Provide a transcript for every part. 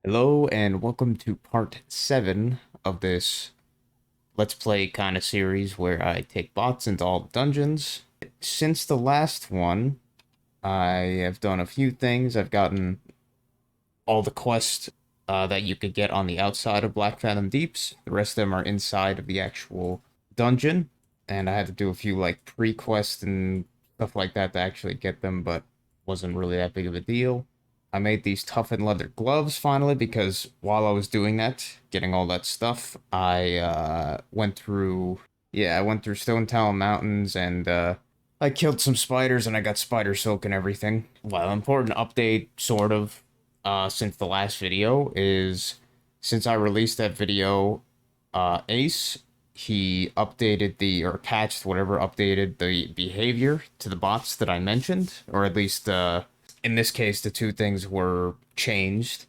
Hello and welcome to part 7 of this Let's Play kind of series where I take bots into all the dungeons. Since the last one, I have done a few things. I've gotten all the quests that you could get on the outside of Blackfathom Deeps. The rest of them are inside of the actual dungeon, and I had to do a few like pre-quests and stuff like that to actually get them, but wasn't really that big of a deal. I made these toughened leather gloves finally because while I was doing that, getting all that stuff, I went through, yeah, I went through Stone Talon Mountains and I killed some spiders and I got spider silk and everything. Well, important update, sort of, since the last video is since I released that video, Ace, he updated or patched whatever, updated the behavior to the bots that I mentioned, or at least, in this case, the two things were changed.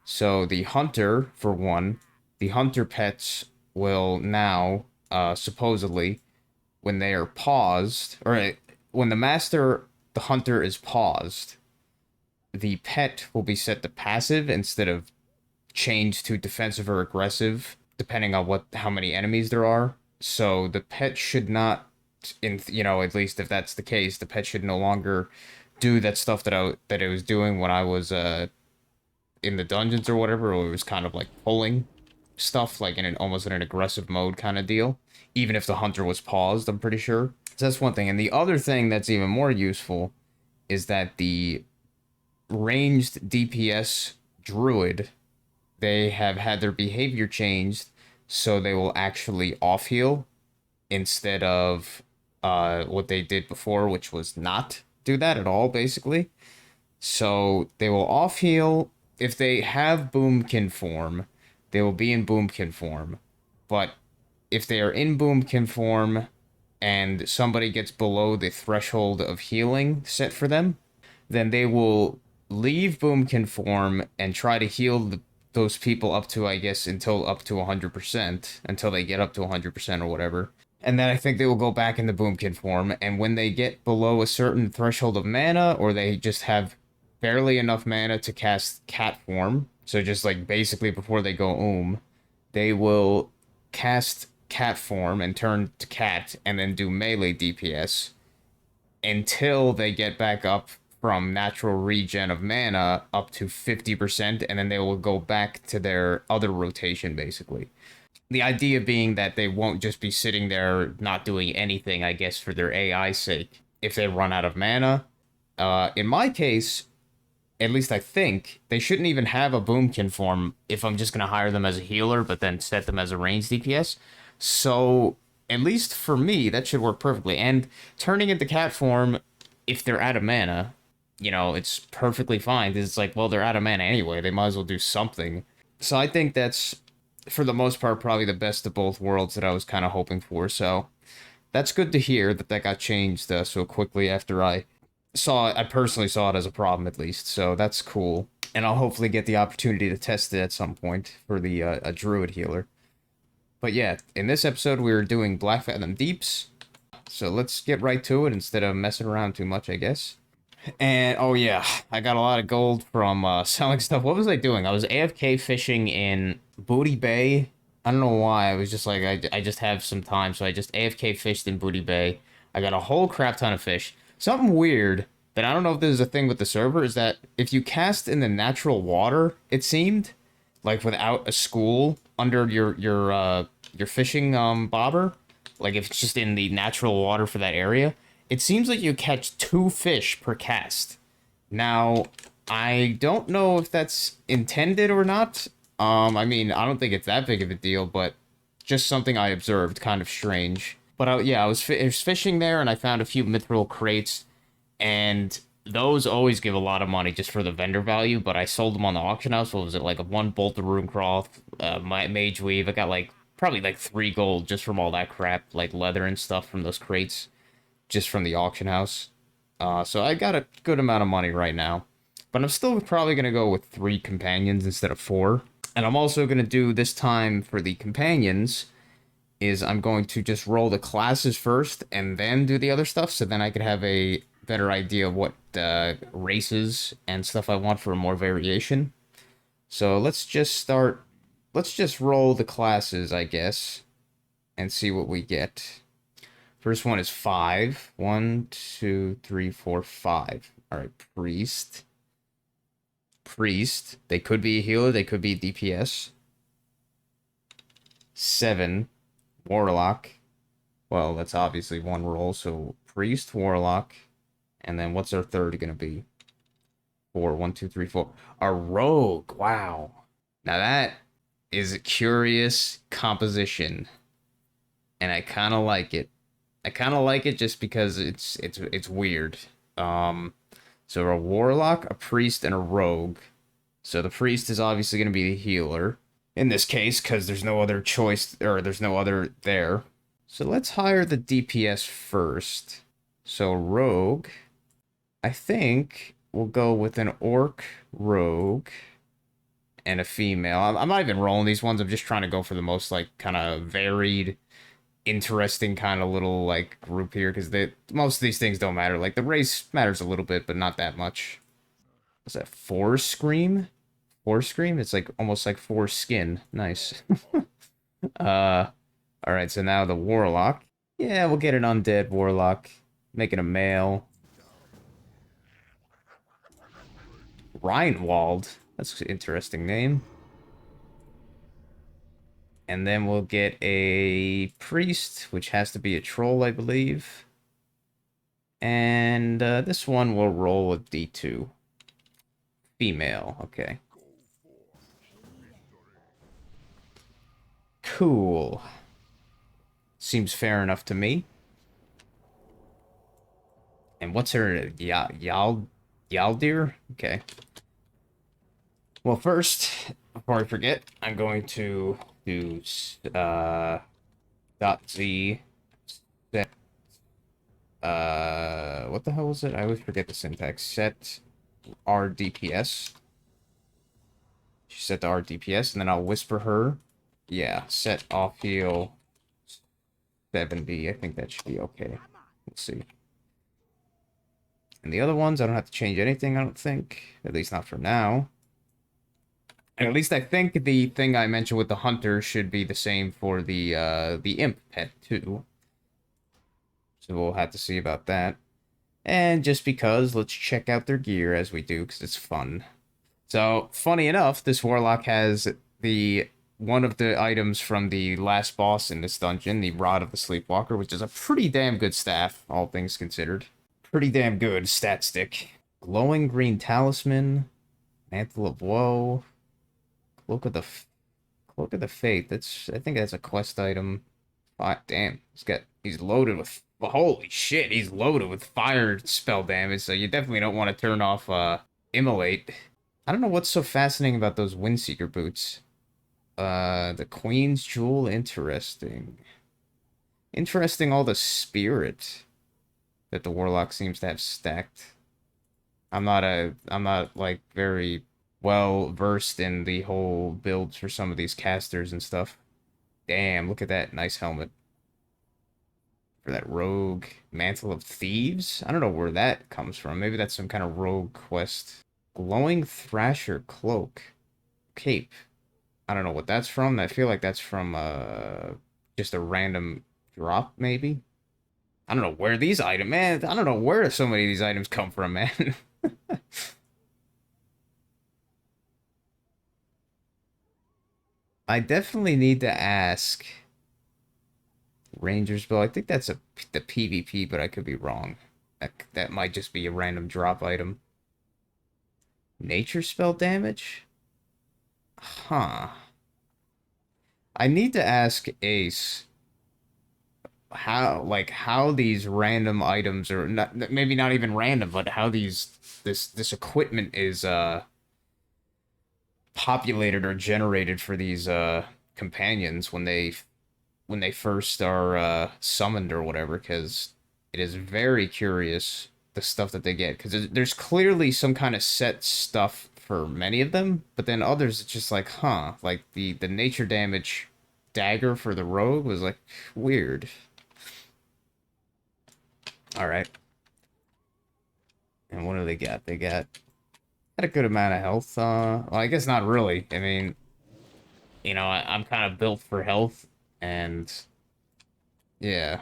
So the hunter, for one, the hunter pets will now, supposedly, when they are paused, when the master, the hunter is paused, the pet will be set to passive instead of changed to defensive or aggressive, depending on how many enemies there are. So the pet should not, at least if that's the case, the pet should no longer do that stuff that it was doing when I was in the dungeons or whatever, or it was kind of like pulling stuff like almost in an aggressive mode kind of deal. Even if the hunter was paused, I'm pretty sure. So that's one thing. And the other thing that's even more useful is that the ranged DPS druid, they have had their behavior changed so they will actually off heal instead of what they did before, which was not do that at all, basically. So they will off heal if they have boomkin form, they will be in boomkin form. But if they are in boomkin form and somebody gets below the threshold of healing set for them, then they will leave boomkin form and try to heal those people up to, I guess, until up to 100%, until they get up to 100% or whatever. And then I think they will go back into boomkin form, and when they get below a certain threshold of mana, or they just have barely enough mana to cast cat form, so just like basically before they go they will cast cat form and turn to cat and then do melee DPS until they get back up from natural regen of mana up to 50%, and then they will go back to their other rotation, basically. The idea being that they won't just be sitting there not doing anything, I guess, for their AI's sake, if they run out of mana. In my case, at least I think, they shouldn't even have a boomkin form if I'm just going to hire them as a healer, but then set them as a ranged DPS. So, at least for me, that should work perfectly. And turning into cat form, if they're out of mana, it's perfectly fine. It's like, well, they're out of mana anyway. They might as well do something. So I think that's, for the most part, probably the best of both worlds that I was kind of hoping for. So that's good to hear that got changed so quickly after I saw it. I personally saw it as a problem, at least. So that's cool. And I'll hopefully get the opportunity to test it at some point for the a druid healer. But yeah, in this episode, we were doing Blackfathom Deeps. So let's get right to it instead of messing around too much, I guess. And oh yeah, I got a lot of gold from selling stuff. What was I doing? I was AFK fishing in Booty Bay. I don't know why. I was just like, I just have some time, so I just AFK fished in Booty Bay. I got a whole crap ton of fish. Something weird that I don't know if this is a thing with the server is that if you cast in the natural water, it seemed like without a school under your fishing bobber, like if it's just in the natural water for that area, it seems like you catch 2 fish per cast. Now, I don't know if that's intended or not. I mean, I don't think it's that big of a deal, but just something I observed, kind of strange. But yeah, I was fishing there, and I found a few mithril crates, and those always give a lot of money just for the vendor value. But I sold them on the auction house. What was it, like a 1 bolt of runecroft, my mage weave? I got like probably like 3 gold just from all that crap, like leather and stuff from those crates, just from the auction house. So I got a good amount of money right now. But I'm still probably going to go with 3 companions instead of 4. And I'm also going to do this time for the companions is I'm going to just roll the classes first and then do the other stuff. So then I could have a better idea of what races and stuff I want for more variation. So let's just roll the classes, I guess, and see what we get. First one is 5. 1, 2, 3, 4, 5. All right, priest. Priest. They could be a healer. They could be DPS. 7. Warlock. Well, that's obviously one roll. So priest, warlock, and then what's our third gonna be? 4. 1, 2, 3, 4. A rogue. Wow. Now that is a curious composition, and I kind of like it. I kind of like it just because it's weird. Um, so a warlock, a priest, and a rogue. So the priest is obviously going to be the healer in this case because there's no other choice or there's no other there. So let's hire the DPS first. So rogue, I think we'll go with an orc rogue and a female. I'm not even rolling these ones. I'm just trying to go for the most like kind of varied, interesting kind of little like group here because most of these things don't matter. Like the race matters a little bit, but not that much. What's that? Scream? Scream? It's like almost like foreskin. Nice. uh, all right. So now the warlock. Yeah, we'll get an undead warlock. Make it a male. Reinwald. That's an interesting name. And then we'll get a priest, which has to be a troll, I believe. And this one will roll with D2. Female, okay. Cool. Seems fair enough to me. And what's her Yaldir? Okay. Well, first, before I forget, I'm going to do .z set what the hell was it? I always forget the syntax. Set RDPS. She set the RDPS, and then I'll whisper her. Yeah, set off heal 70. I think that should be okay. Let's see. And the other ones, I don't have to change anything, I don't think. At least not for now. And at least I think the thing I mentioned with the hunter should be the same for the imp pet, too. So we'll have to see about that. And just because, let's check out their gear as we do, because it's fun. So, funny enough, this warlock has one of the items from the last boss in this dungeon, the Rod of the Sleepwalker, which is a pretty damn good staff, all things considered. Pretty damn good stat stick. Glowing green talisman, mantle of woe, cloak of the fate. I think that's a quest item. Damn, he's loaded with. Well, holy shit, he's loaded with fire spell damage. So you definitely don't want to turn off Immolate. I don't know what's so fascinating about those Windseeker boots. The Queen's Jewel, interesting. Interesting, all the spirit that the Warlock seems to have stacked. I'm not like very well versed in the whole builds for some of these casters and stuff. Damn, look at that nice helmet. For that rogue mantle of thieves? I don't know where that comes from. Maybe that's some kind of rogue quest. Glowing Thrasher cloak. Cape. I don't know what that's from. I feel like that's from just a random drop, maybe. I don't know where these items, man. I don't know where so many of these items come from, man. I definitely need to ask. Ranger's bow. I think that's the PvP, but I could be wrong. That might just be a random drop item. Nature spell damage? Huh. I need to ask Ace how these random items are not maybe not even random, but how this equipment is populated or generated for these companions when they first are summoned or whatever, because it is very curious the stuff that they get, because there's clearly some kind of set stuff for many of them, but then others it's just like, huh, like the nature damage dagger for the rogue was like weird. All right. And what do they got? They got Had a good amount of health. Well, I guess not really. I mean, I'm kind of built for health, and yeah,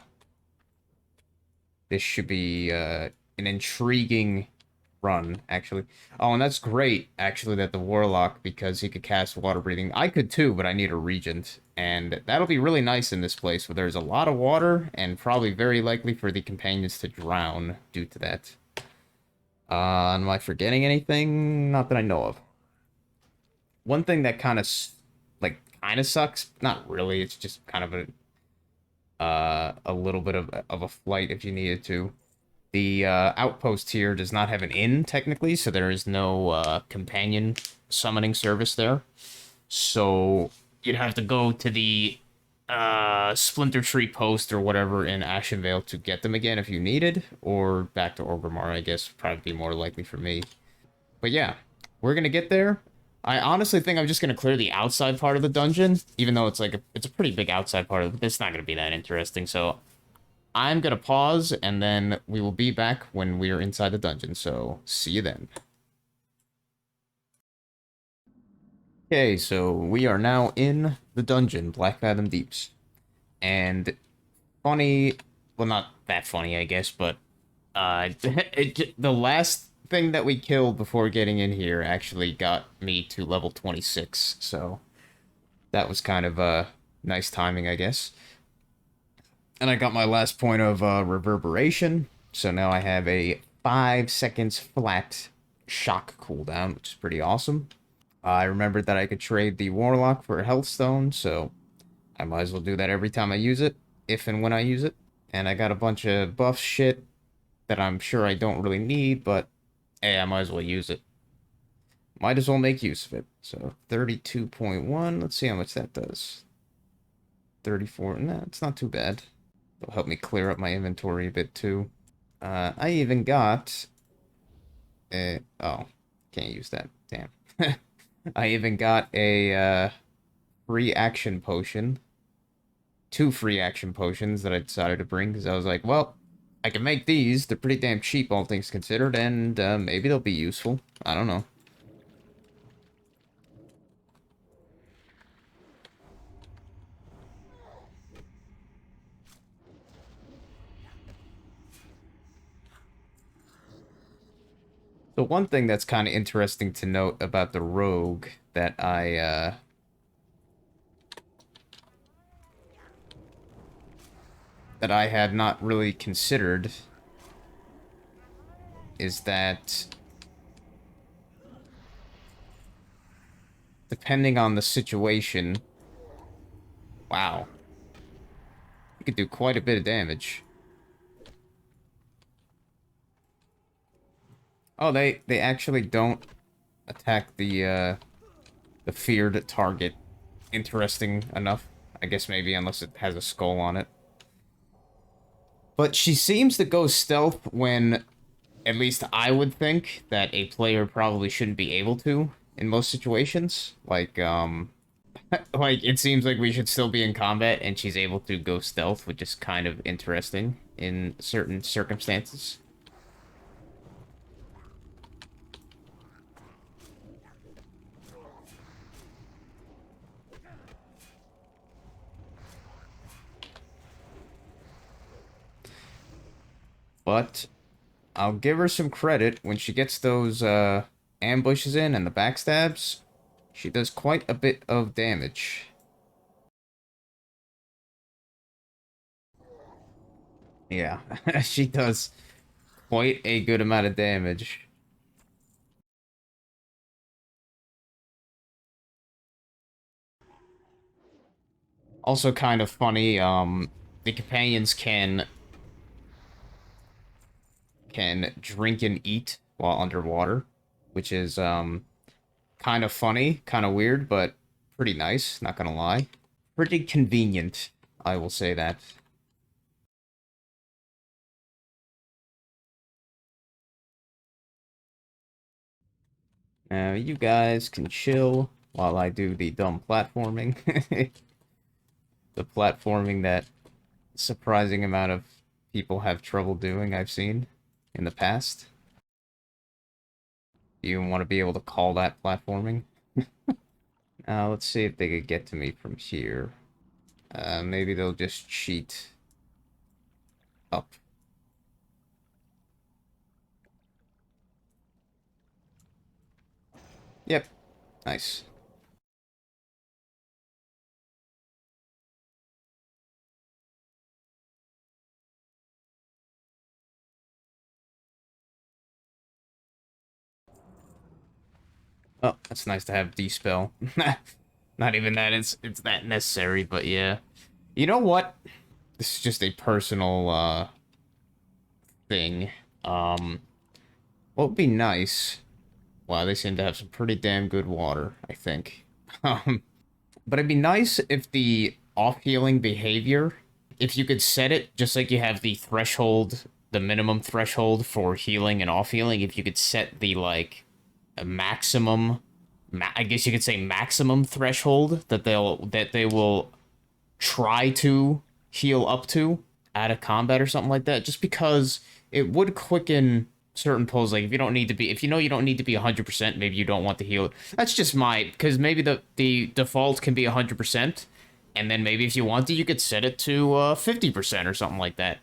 this should be an intriguing run, actually. Oh, and that's great, actually, that the Warlock, because he could cast Water Breathing. I could too, but I need a Regent, and that'll be really nice in this place where there's a lot of water, and probably very likely for the companions to drown due to that. Am I forgetting anything? Not that I know of. One thing that kind of sucks, not really, it's just kind of a little bit of a flight if you needed to. The outpost here does not have an inn, technically, so there is no companion summoning service there. So you'd have to go to the Splinter Tree Post or whatever in Ashenvale to get them again if you needed, or back to Orgrimmar, I guess, would probably be more likely for me. But yeah, we're gonna get there. I honestly think I'm just gonna clear the outside part of the dungeon, even though it's a pretty big outside part of it. It's not gonna be that interesting, so I'm gonna pause, and then we will be back when we are inside the dungeon, so see you then. Okay, so we are now in the dungeon, Blackfathom Deeps. And funny, well, not that funny, I guess, but the last thing that we killed before getting in here actually got me to level 26, so that was kind of nice timing, I guess. And I got my last point of reverberation, so now I have a 5 seconds flat shock cooldown, which is pretty awesome. I remembered that I could trade the Warlock for a Health Stone, so I might as well do that every time I use it, if and when I use it. And I got a bunch of buff shit that I'm sure I don't really need, but hey, I might as well use it. Might as well make use of it. So 32.1, let's see how much that does. 34, nah, it's not too bad. It'll help me clear up my inventory a bit too. I even got oh, can't use that. Damn. I even got a free action potion. 2 free action potions that I decided to bring because I was like, well, I can make these. They're pretty damn cheap, all things considered, and maybe they'll be useful. I don't know. The one thing that's kind of interesting to note about the rogue that I had not really considered is that depending on the situation, wow, you could do quite a bit of damage. Oh, they actually don't attack the feared target. Interesting enough. I guess maybe unless it has a skull on it. But she seems to go stealth when, at least I would think, that a player probably shouldn't be able to in most situations. Like, it seems like we should still be in combat and she's able to go stealth, which is kind of interesting in certain circumstances. But I'll give her some credit when she gets those ambushes in and the backstabs. She does quite a bit of damage. Yeah, she does quite a good amount of damage. Also kind of funny, the companions can drink and eat while underwater, which is kind of funny, kind of weird, but pretty nice, not gonna lie. Pretty convenient, I will say that. Now, you guys can chill while I do the dumb platforming. The platforming that surprising amount of people have trouble doing, I've seen in the past. You want to be able to call that platforming? Let's see if they could get to me from here. Maybe they'll just cheat up. Yep. Nice. Oh, that's nice to have D-spell. Not even that it's that necessary, but yeah. You know what? This is just a personal thing. What would be nice? Wow, they seem to have some pretty damn good water, I think. But it'd be nice if the off-healing behavior, if you could set it just like you have the threshold, the minimum threshold for healing and off-healing, if you could set the, like, a maximum, I guess you could say maximum threshold that they will try to heal up to out of combat or something like that, just because it would quicken certain pulls. Like if you don't need to be, if you know you don't need to be 100%, maybe you don't want to heal. That's just my, because maybe the default can be 100%, and then maybe if you want to, you could set it to 50% or something like that.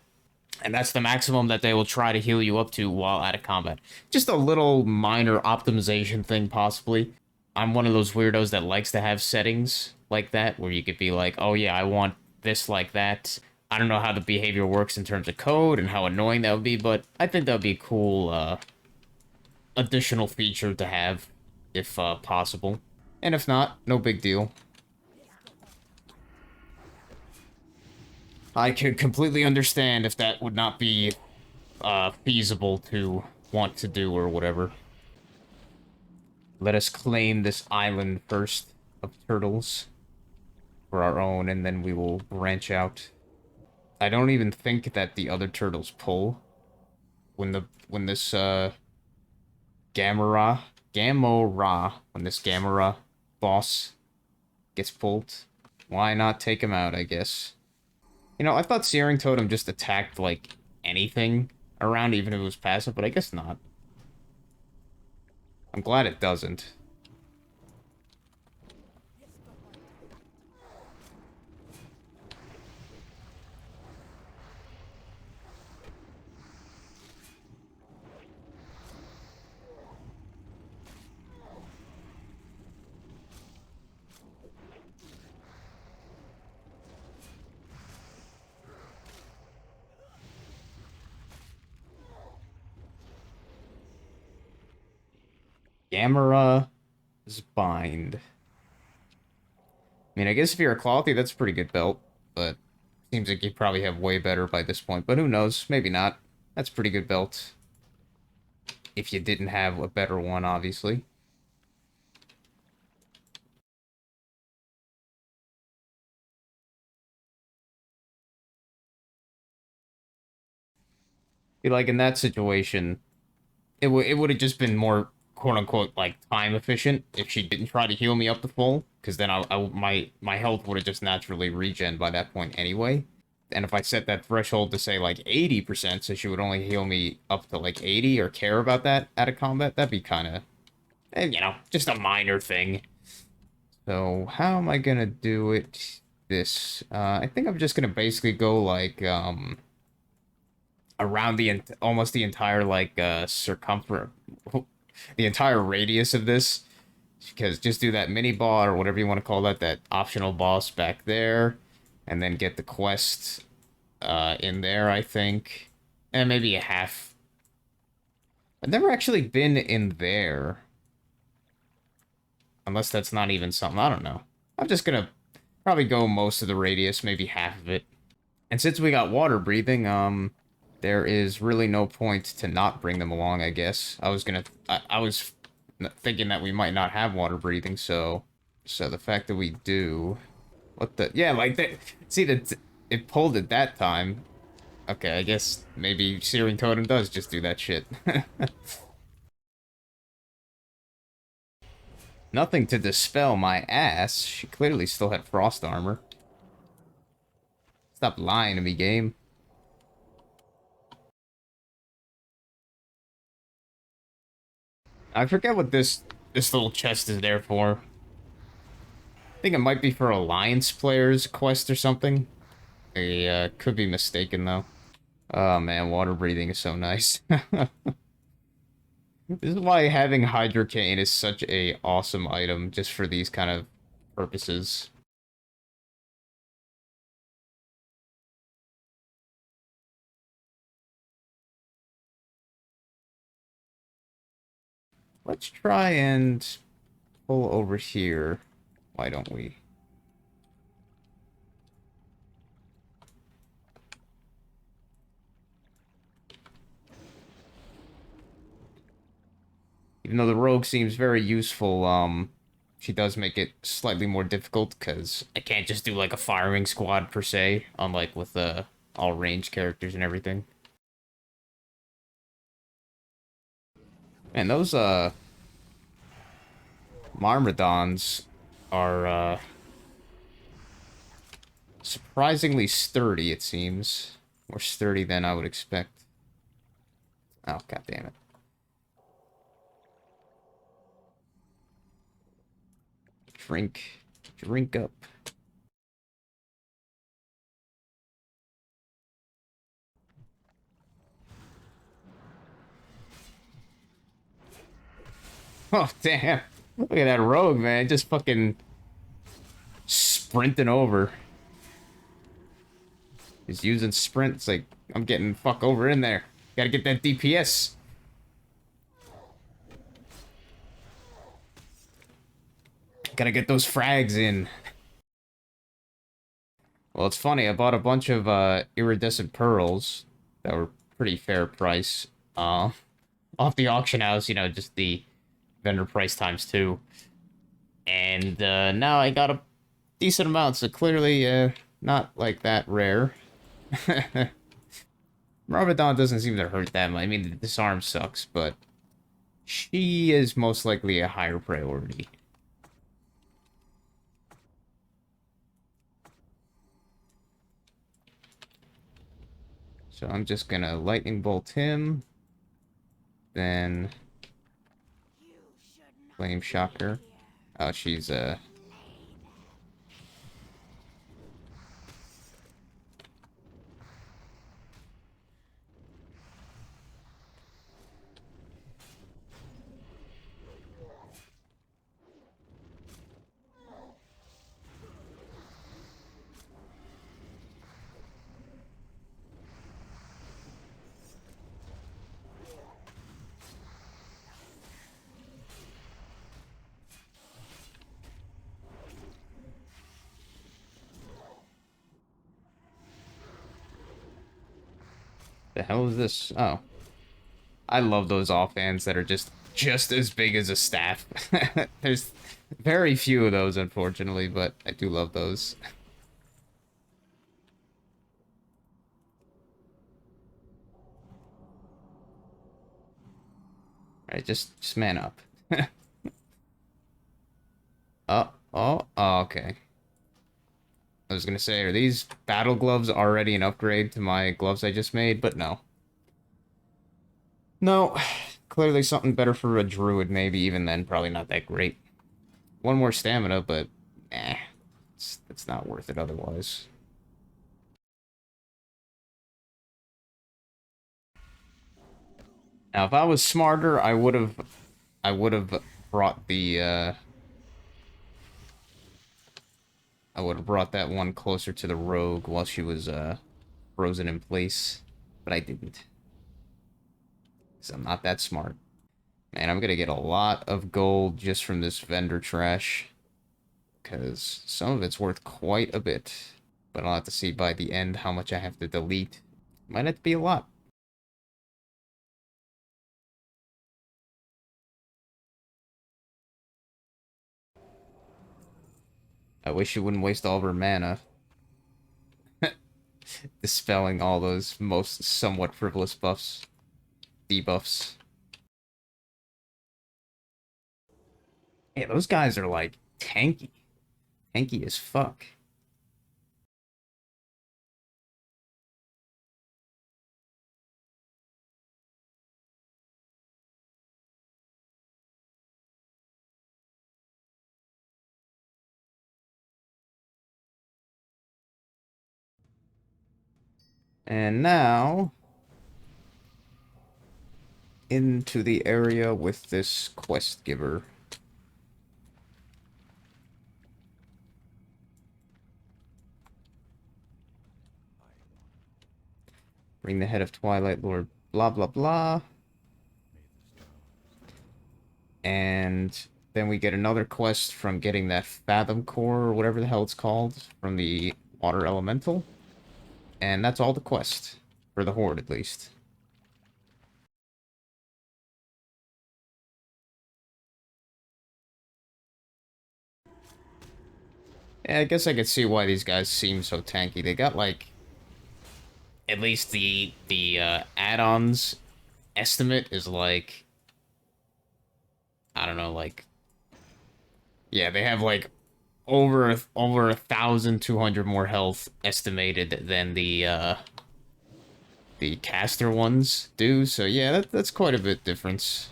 And that's the maximum that they will try to heal you up to while out of combat. Just a little minor optimization thing, possibly. I'm one of those weirdos that likes to have settings like that, where you could be like, oh yeah, I want this like that. I don't know how the behavior works in terms of code and how annoying that would be, but I think that would be a cool additional feature to have, if possible. And if not, no big deal. I could completely understand if that would not be feasible to want to do or whatever. Let us claim this island first of turtles for our own, and then we will branch out. I don't even think that the other turtles pull when this when this Gamera boss gets pulled. Why not take him out, I guess. You know, I thought Searing Totem just attacked, like, anything around, even if it was passive, but I guess not. I'm glad it doesn't. Gamera's Bind. I mean, I guess if you're a Clothy, that's a pretty good belt, but seems like you probably have way better by this point, but who knows? Maybe not. That's a pretty good belt. If you didn't have a better one, obviously. Like, in that situation, it would have just been more, quote-unquote, like, time efficient if she didn't try to heal me up to full, because then my health would have just naturally regen by that point anyway. And if I set that threshold to, say, like, 80%, so she would only heal me up to, like, 80 or care about that out of combat, that'd be kind of, you know, just a minor thing. So, how am I gonna do it? This, I think I'm just gonna basically go, like, around almost the entire, like, circumference, the entire radius of this, because just do that mini boss or whatever you want to call that optional boss back there, and then get the quest in there, I think, and maybe a half. I've never actually been in there, unless that's not even something, I don't know. I'm just gonna probably go most of the radius, maybe half of it. And since we got water breathing, there is really no point to not bring them along, I guess. I was thinking that we might not have water breathing, so the fact that we do, what the, yeah, like that, see that it pulled it that time. Okay, I guess maybe Searing Totem does just do that shit. Nothing to dispel my ass. She clearly still had frost armor. Stop lying to me, game. I forget what this little chest is there for. I think it might be for Alliance players quest or something. I could be mistaken though. Oh man, water breathing is so nice. This is why having Hydrocane is such a awesome item just for these kind of purposes. Let's try and pull over here. Why don't we? Even though the rogue seems very useful, she does make it slightly more difficult because I can't just do like a firing squad per se, unlike with all range characters and everything. And those Myrmidons are surprisingly sturdy, it seems. More sturdy than I would expect. Oh, god damn it. Drink. Drink up. Oh, damn. Look at that rogue, man. Just fucking sprinting over. He's using sprints like I'm getting fuck over in there. Gotta get that DPS. Gotta get those frags in. Well, it's funny. I bought a bunch of iridescent pearls that were pretty fair price. Off the auction house, you know, just the vendor price times two. And now I got a decent amount, so clearly not like that rare. Myrmidon doesn't seem to hurt that much. I mean, the disarm sucks, but she is most likely a higher priority. So I'm just gonna lightning bolt him, then flame shocker. Oh, she's the hell is this? Oh, I love those offhands that are just as big as a staff. There's very few of those, unfortunately, but I do love those. All right, just man up. Okay. I was gonna say, are these battle gloves already an upgrade to my gloves I just made? But no. No, clearly something better for a druid, maybe. Even then, probably not that great. One more stamina, but it's not worth it otherwise. Now, if I was smarter, I would have brought the I would have brought that one closer to the rogue while she was frozen in place, but I didn't. Because I'm not that smart. Man, I'm gonna get a lot of gold just from this vendor trash. Because some of it's worth quite a bit. But I'll have to see by the end how much I have to delete. Might have to be a lot. I wish you wouldn't waste all of her mana. Dispelling all those most somewhat frivolous buffs. Debuffs. Yeah, those guys are like tanky. Tanky as fuck. And now into the area with this quest giver. Bring the head of Twilight Lord, blah blah blah. And then we get another quest from getting that Fathom Core, or whatever the hell it's called, from the Water Elemental. And that's all the quest. For the Horde, at least. Yeah, I guess I could see why these guys seem so tanky. They got, like, at least the add-ons estimate is, like, I don't know, like, yeah, they have, like, over 1,200 more health estimated than the caster ones do. So yeah, that's quite a bit difference.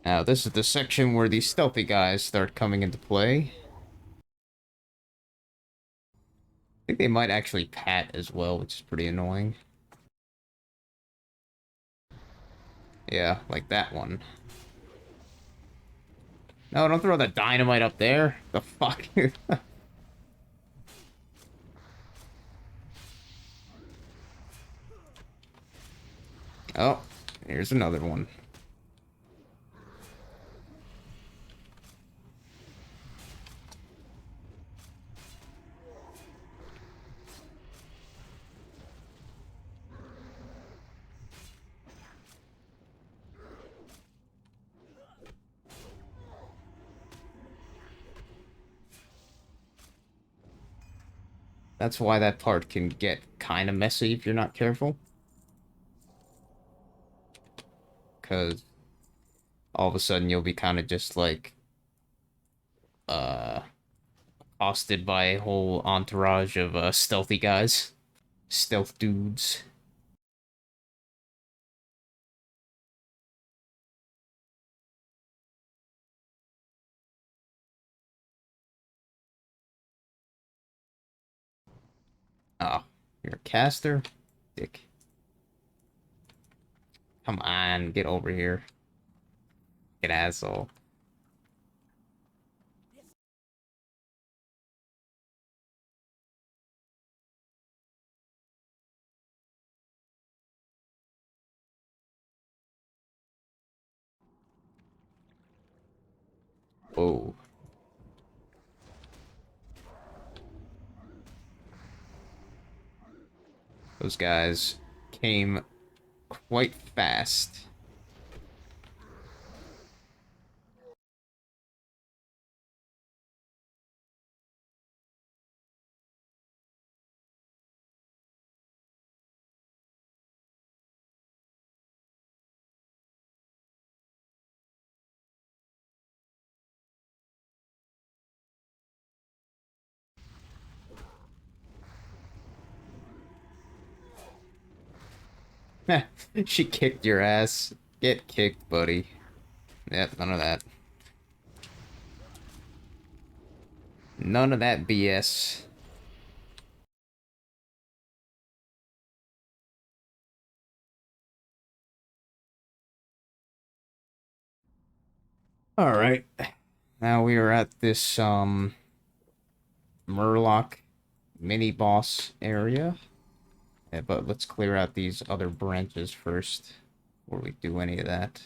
Now this is the section where the stealthy guys start coming into play. I think they might actually pat as well, which is pretty annoying. Yeah, like that one. No, don't throw the dynamite up there. The fuck? Oh, here's another one. That's why that part can get kind of messy if you're not careful. Because all of a sudden you'll be kind of just like, uh, accosted by a whole entourage of stealthy guys. Stealth dudes. Oh, you're a caster? Dick. Come on, get over here. Get asshole. Whoa. Those guys came quite fast. She kicked your ass. Get kicked, buddy. Yep, none of that. None of that BS. Alright. Now we are at this, Murloc mini-boss area. Yeah, but let's clear out these other branches first, before we do any of that.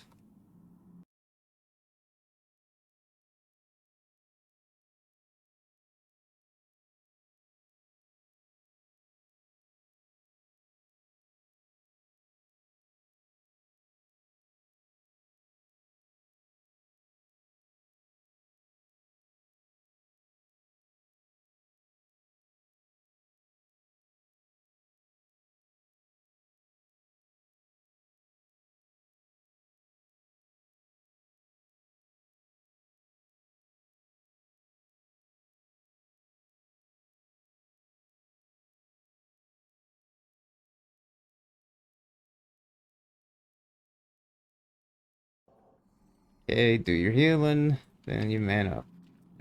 Okay, do your healing, then you man up.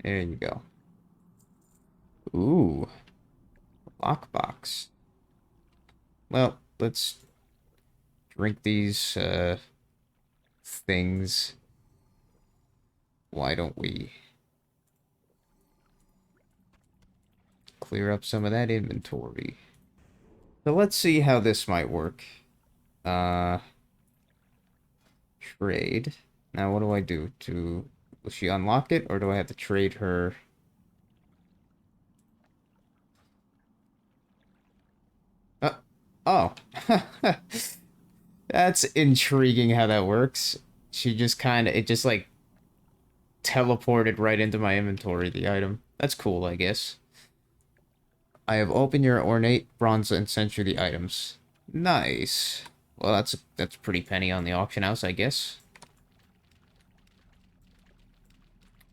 There you go. Ooh, lockbox. Well, let's drink these, things. Why don't we clear up some of that inventory? So let's see how this might work. Uh, Trade. Now, what do I do to... Will she unlock it, or do I have to trade her? Uh, oh. That's intriguing how that works. She just kind of... It just, like, teleported right into my inventory, the item. That's cool, I guess. I have opened your ornate bronze and sent you the items. Nice. Well, that's pretty penny on the auction house, I guess.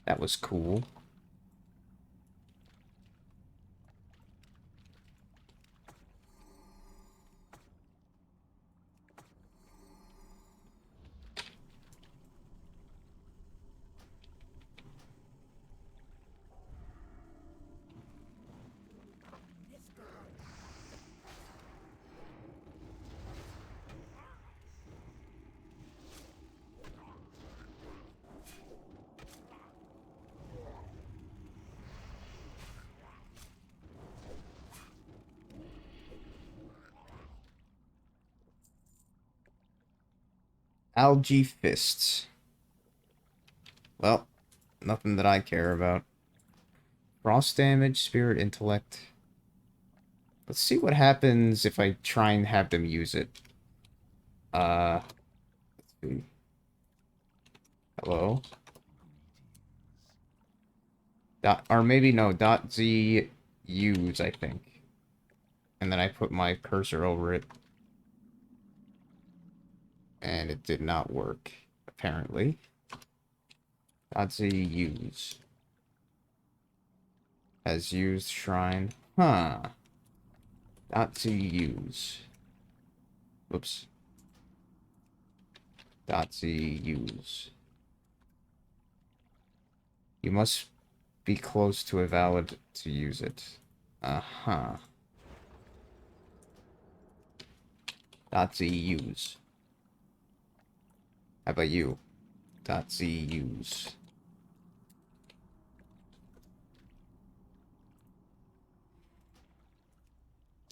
That was cool. Algae fists. Well, nothing that I care about. Frost damage, spirit, intellect. Let's see what happens if I try and have them use it. Let's see. Hello? Or maybe no, .z use, I think. And then I put my cursor over it. And it did not work, apparently. .z use. Has used shrine. Huh. .z use. Whoops. .z use. You must be close to a valid to use it. Uh-huh. .z use. How about you? .z use.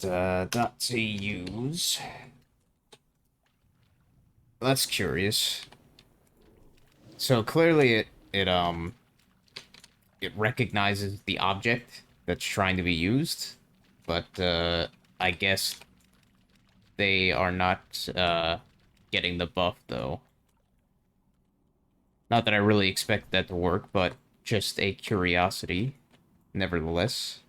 .z use. That's curious. So clearly it recognizes the object that's trying to be used, but I guess they are not getting the buff though. Not that I really expect that to work, but just a curiosity, nevertheless.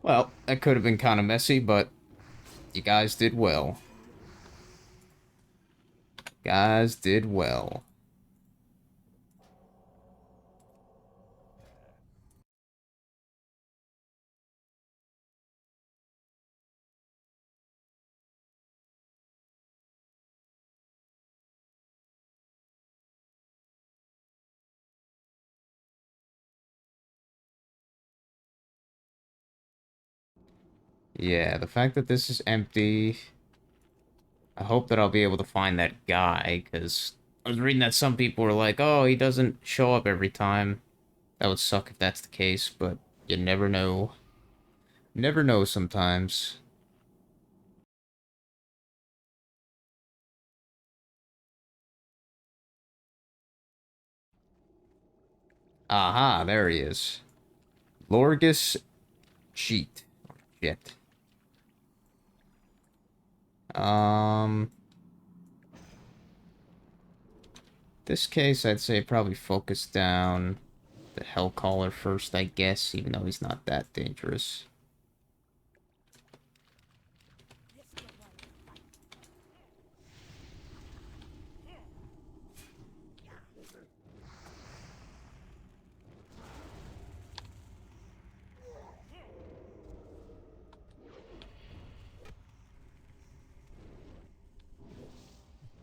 Well, that could have been kind of messy, but you guys did well. Guys did well. Yeah, the fact that this is empty, I hope that I'll be able to find that guy, because I was reading that some people were like, oh, he doesn't show up every time. That would suck if that's the case, but you never know. Never know sometimes. Aha, there he is. Lorgus Cheat. Shit. Um, this case, I'd say probably focus down the Hellcaller first, I guess, even though he's not that dangerous.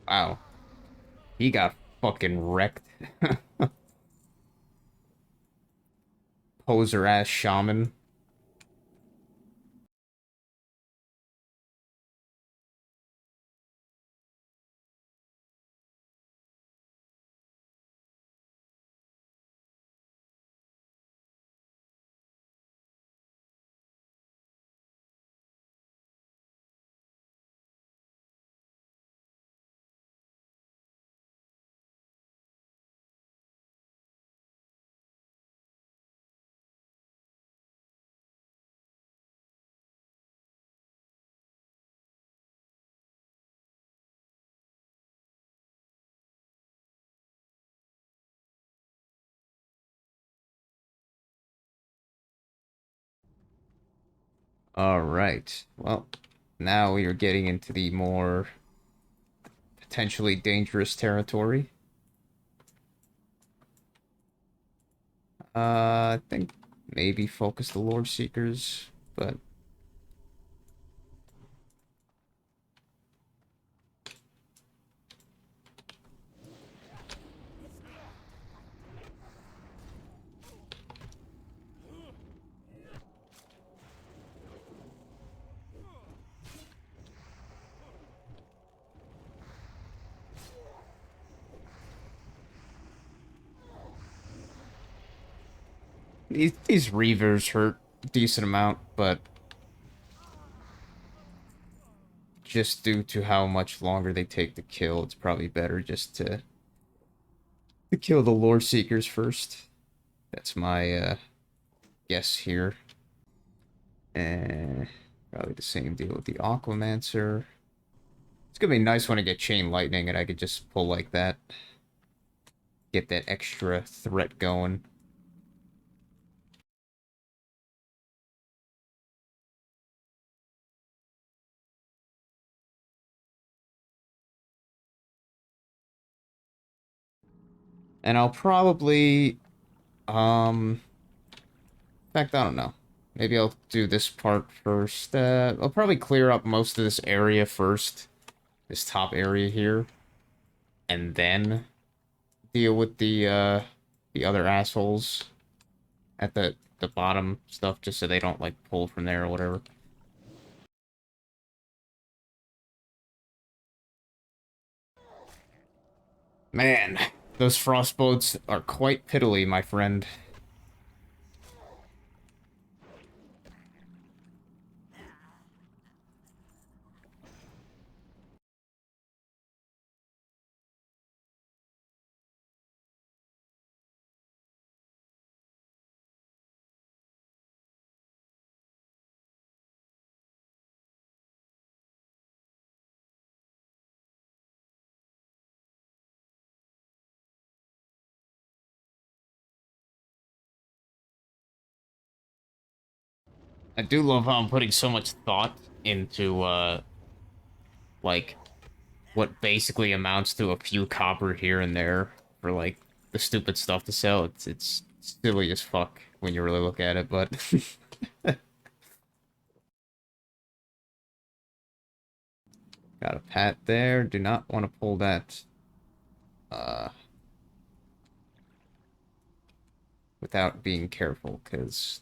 Wow. He got fucking wrecked. Poser ass shaman. Alright. Well, now we are getting into the more potentially dangerous territory. I think maybe focus the Lord Seekers, but these Reavers hurt a decent amount, but just due to how much longer they take to kill, it's probably better just to kill the Lore Seekers first. That's my guess here. And probably the same deal with the Aquamancer. It's gonna be nice when I get Chain Lightning and I could just pull like that. Get that extra threat going. And I'll probably, in fact, I don't know. Maybe I'll do this part first. I'll probably clear up most of this area first. This top area here. And then deal with the other assholes at the bottom stuff, just so they don't, like, pull from there or whatever. Man, those frostboats are quite piddly, my friend. I do love how I'm putting so much thought into, like, what basically amounts to a few copper here and there for, like, the stupid stuff to sell. It's silly as fuck when you really look at it, but got a pat there. Do not want to pull that uh without being careful, because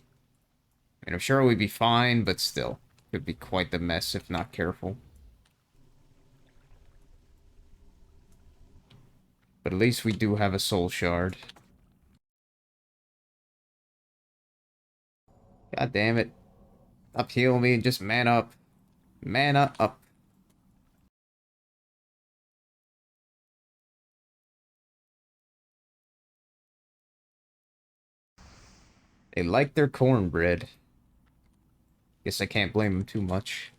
I mean, I'm sure we'd be fine, but still, could be quite the mess if not careful. But at least we do have a soul shard. God damn it. Stop healing me and just man up. Mana up. They like their cornbread. Guess I can't blame them too much.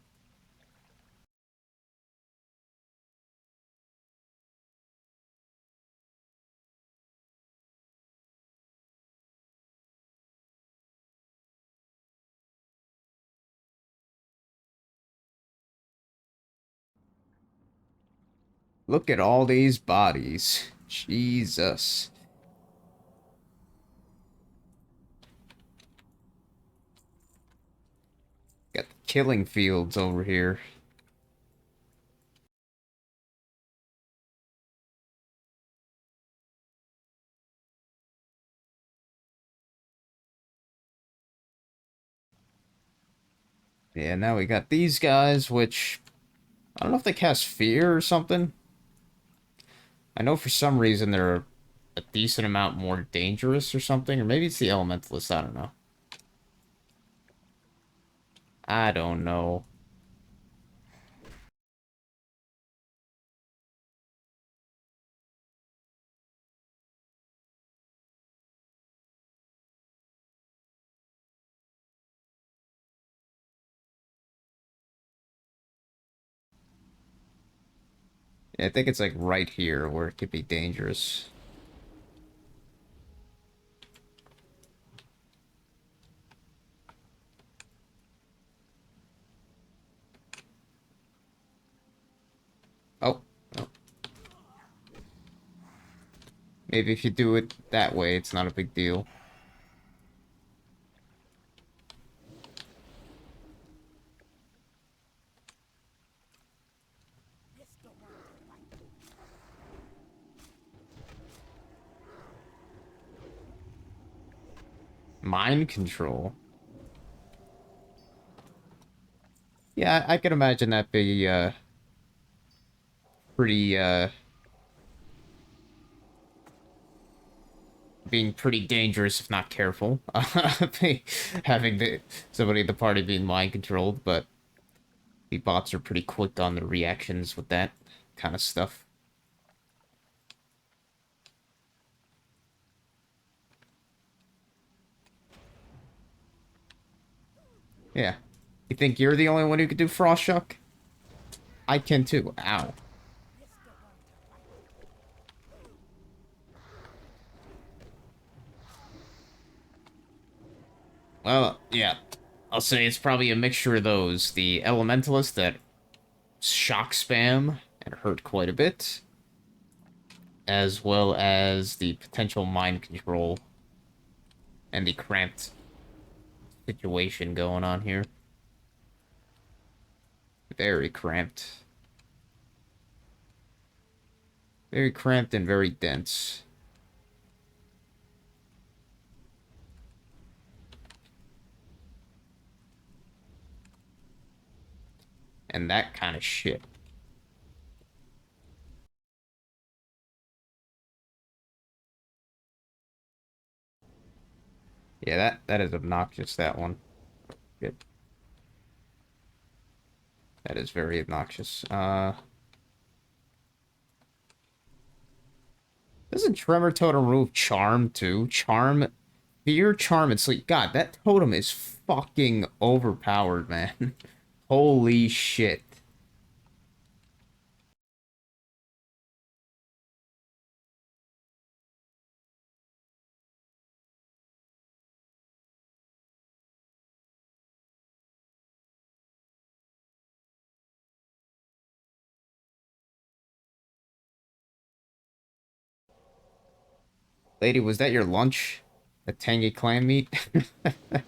Look at all these bodies. Jesus. Got the killing fields over here. Yeah, now we got these guys, which... I don't know if they cast fear or something. I know for some reason they're a decent amount more dangerous or something. Or maybe it's the elementalist, I don't know. I don't know. Yeah, I think it's like right here where it could be dangerous. Oh, oh. Maybe if you do it that way, it's not a big deal. Mind control. Yeah, I could imagine that be pretty being pretty dangerous if not careful. Having somebody in the party being mind controlled, but the bots are pretty quick on the reactions with that kind of stuff. Yeah. You think you're the only one who could do Frost Shock? I can too. Ow. Well, yeah. I'll say it's probably a mixture of those. The Elementalist that shock spam and hurt quite a bit, as well as the potential mind control and the cramped situation going on here. Very cramped. Very cramped and very dense. And that kind of shit. Yeah, that is obnoxious, that one. Good. That is very obnoxious. Doesn't Tremor Totem remove Charm, too? Charm, Fear, Charm, and Sleep. God, that totem is fucking overpowered, man. Holy shit. Lady, was that your lunch? A tangy clam meat? The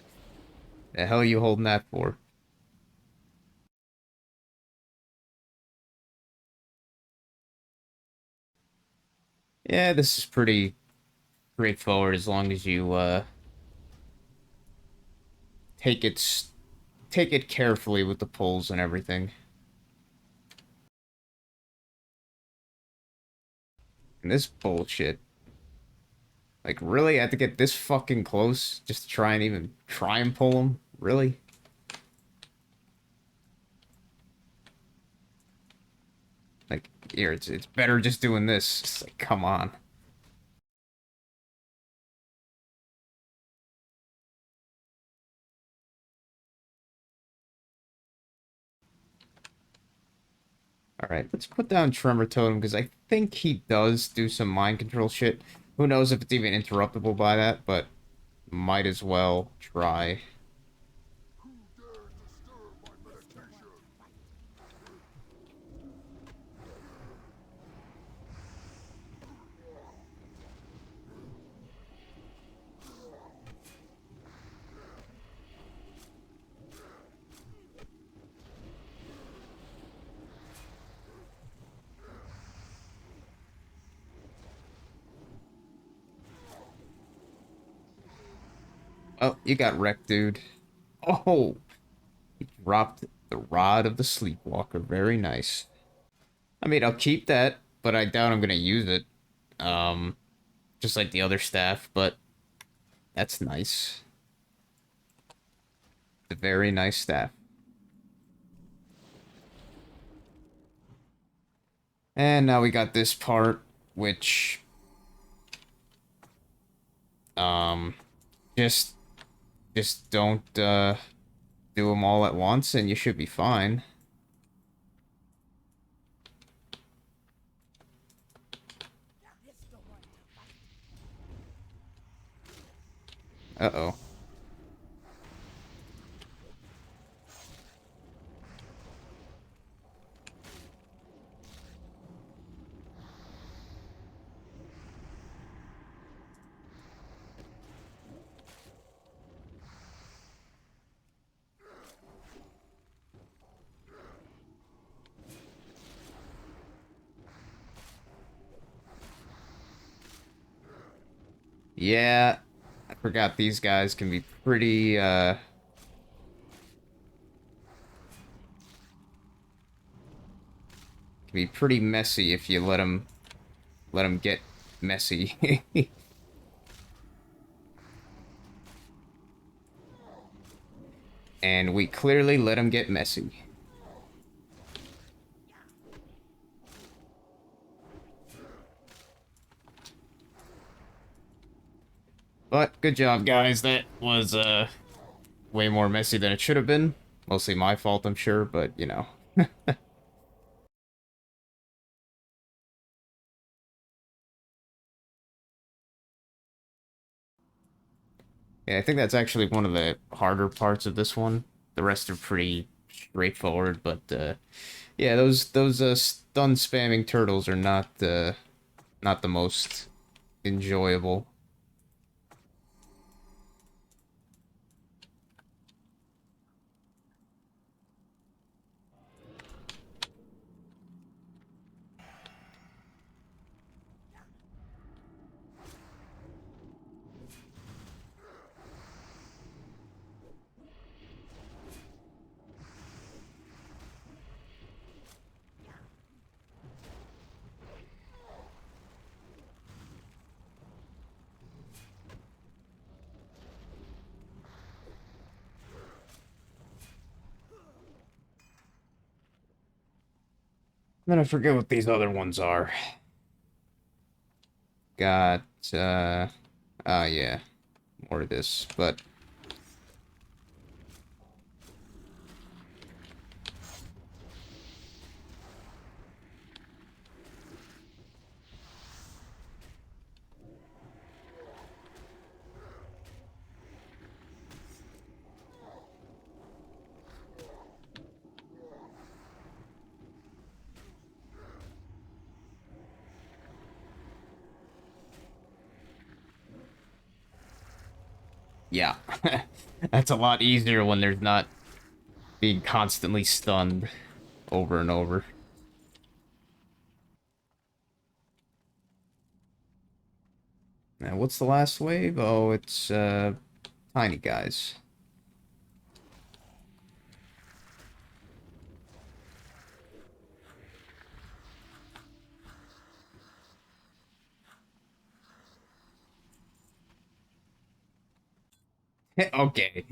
hell are you holding that for? Yeah, this is pretty straightforward as long as you, take it, take it carefully with the pulls and everything. And this bullshit. Like, really? I have to get this fucking close just to try and even try and pull him? Really? Like, here, it's better just doing this. It's like, come on. Alright, let's put down Tremor Totem, because I think he does do some mind control shit. Who knows if it's even interruptible by that, but might as well try. Oh, you got wrecked, dude. Oh, he dropped the Rod of the Sleepwalker. Very nice. I mean, I'll keep that, but I doubt I'm gonna use it. Um, just like the other staff, but that's nice. A very nice staff. And now we got this part, which, um, just, just don't, do them all at once, and you should be fine. Uh-oh. Yeah, I forgot these guys can be pretty messy if you let them get messy. And we clearly let them get messy. But good job, guys. That was way more messy than it should have been. Mostly my fault, I'm sure, but you know. Yeah, I think that's actually one of the harder parts of this one. The rest are pretty straightforward, but yeah, those stun spamming turtles are not the most enjoyable. Then I forget what these other ones are. Got yeah, more of this, but yeah. That's a lot easier when there's not being constantly stunned over and over. Now, what's the last wave? Oh, it's tiny guys. Okay.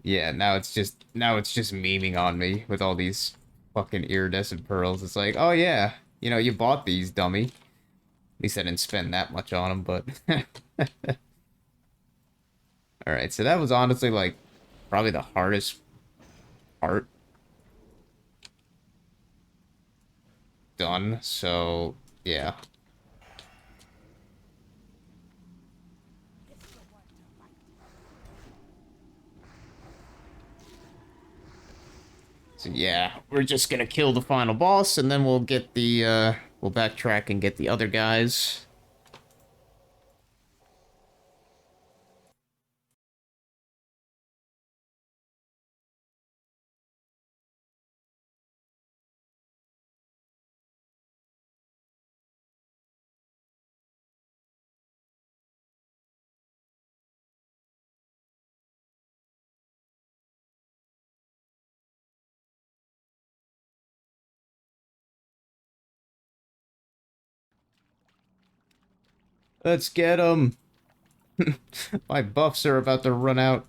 Yeah, now it's just memeing on me with all these fucking iridescent pearls. It's like, oh yeah, you bought these, dummy. At least I didn't spend that much on them, but all right. So that was honestly like probably the hardest part. done, so yeah. So yeah, we're just gonna kill the final boss, and then we'll get the, we'll backtrack and get the other guys. Let's get them! My buffs are about to run out.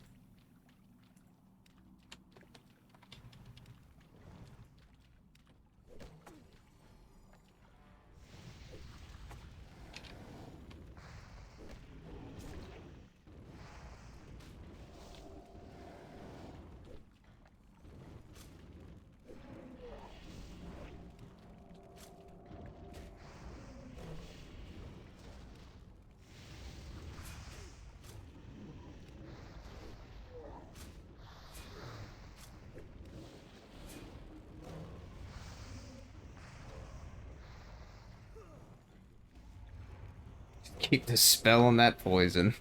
Keep the spell on that poison.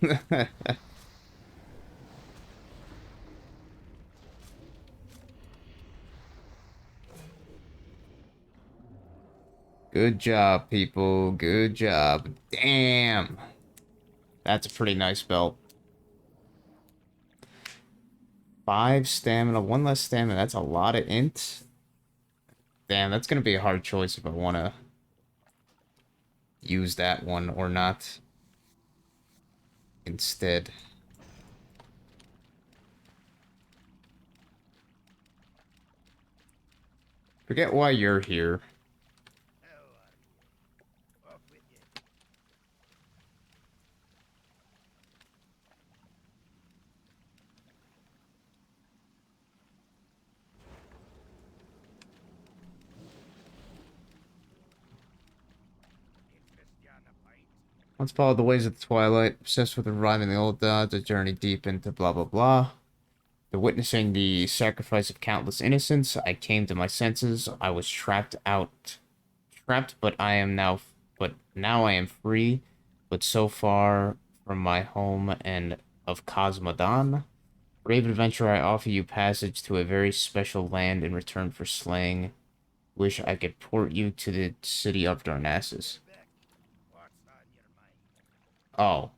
Good job, people. Good job. Damn. That's a pretty nice belt. 5 stamina, 1 less stamina. That's a lot of int. Damn, that's gonna be a hard choice if I want to use that one or not instead. Forget why you're here. Once followed the ways of the twilight, obsessed with reviving the old gods, a journey deep into blah blah blah. The witnessing the sacrifice of countless innocents, I came to my senses. I was trapped, but now I am free. But so far from my home and of Cosmodon, brave adventurer, I offer you passage to a very special land in return for slaying. Wish I could port you to the city of Darnassus. Oh.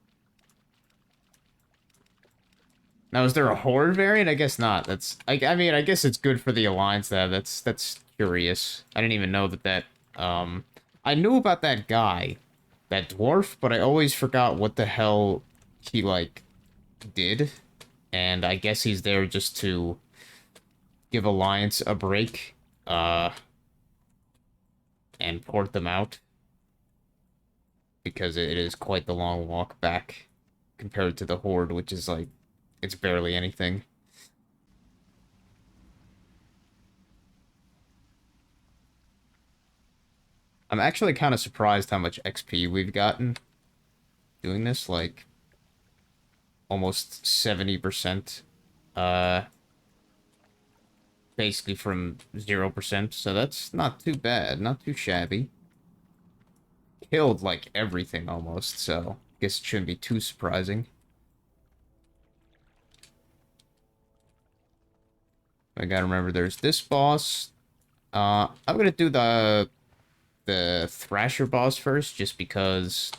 Now, is there a horde variant? I guess not. I mean, I guess it's good for the alliance there. That's curious. I didn't even know that I knew about that guy, that dwarf, but I always forgot what the hell he, like, did. And I guess he's there just to give alliance a break, uh, and port them out. Because it is quite the long walk back compared to the horde, which is, like, it's barely anything. I'm actually kind of surprised how much XP we've gotten doing this, like almost 70%, uh, basically from 0%, so that's not too bad, not too shabby. Killed, like, everything almost, so guess it shouldn't be too surprising. I gotta remember there's this boss. I'm gonna do the Thrasher boss first, just because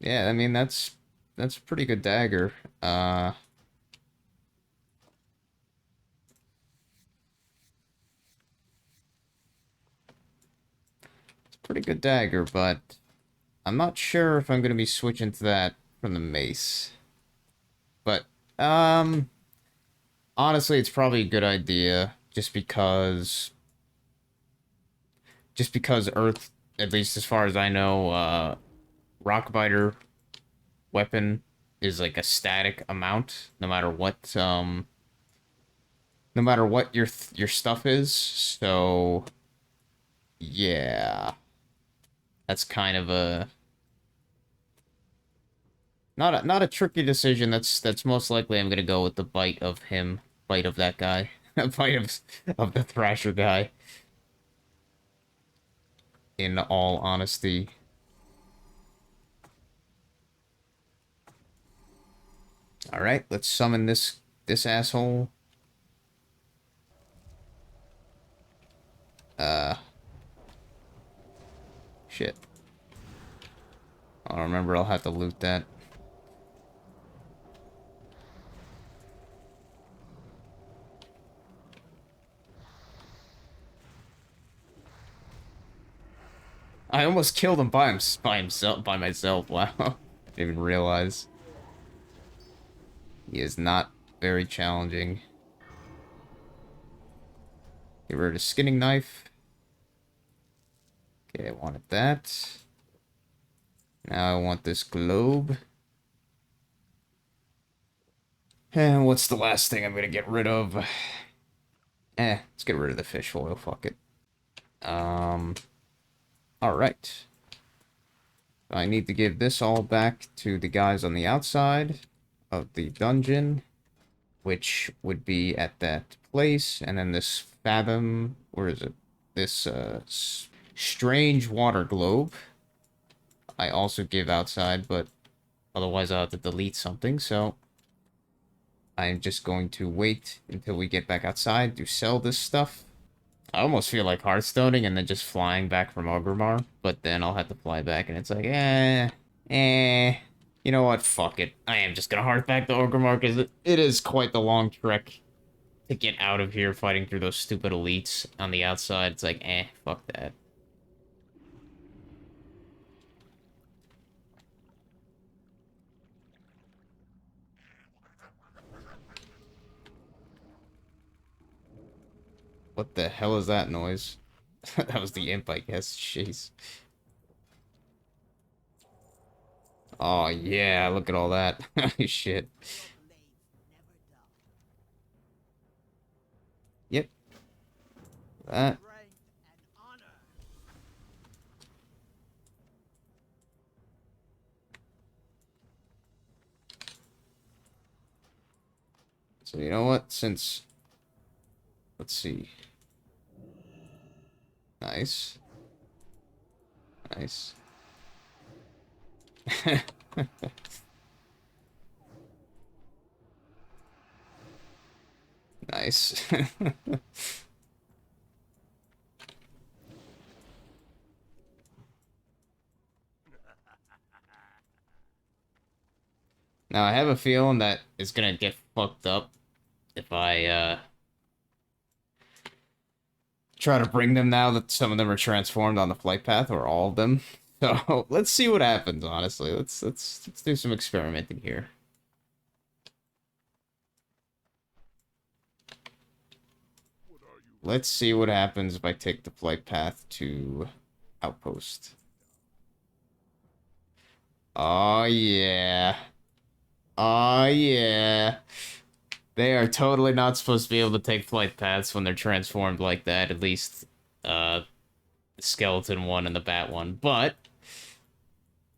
Yeah, I mean, that's a pretty good dagger. It's a pretty good dagger, but I'm not sure if I'm going to be switching to that from the mace. But, honestly, it's probably a good idea, just because Earth, at least as far as I know, Rockbiter weapon is like a static amount, no matter what your stuff is. So yeah, that's kind of a not a tricky decision. That's most likely I'm gonna go with the bite of that guy, bite of the Thrasher guy. In all honesty, all right, let's summon this asshole. Uh, shit. I'll remember. I'll have to loot that. I almost killed him by myself. Wow. Didn't even realize. He is not very challenging. Get rid of skinning knife. Okay, I wanted that. Now I want this globe. And what's the last thing I'm gonna get rid of? Let's get rid of the fish foil. Fuck it. Alright. I need to give this all back to the guys on the outside of the dungeon, which would be at that place, and then this fathom, where is it? This, strange water globe, I also give outside, but otherwise I'll have to delete something, so I'm just going to wait until we get back outside to sell this stuff. I almost feel like Hearthstoning and then just flying back from Orgrimmar, but then I'll have to fly back and it's like, you know what, fuck it. I am just gonna hearth back to Orgrimmar because it is quite the long trek to get out of here fighting through those stupid elites on the outside. It's like, fuck that. What the hell is that noise? That was the imp, I guess. Jeez. Oh, yeah, look at all that. Shit. Yep. That. So, you know what? Let's see. Nice. Nice. Nice. Now, I have a feeling that it's gonna get fucked up if I, try to bring them now that some of them are transformed on the flight path, or all of them. So, let's see what happens, honestly. Let's do some experimenting here. Let's see what happens if I take the flight path to Outpost. Oh, yeah. Oh, yeah. They are totally not supposed to be able to take flight paths when they're transformed like that, at least, the skeleton one and the bat one. But,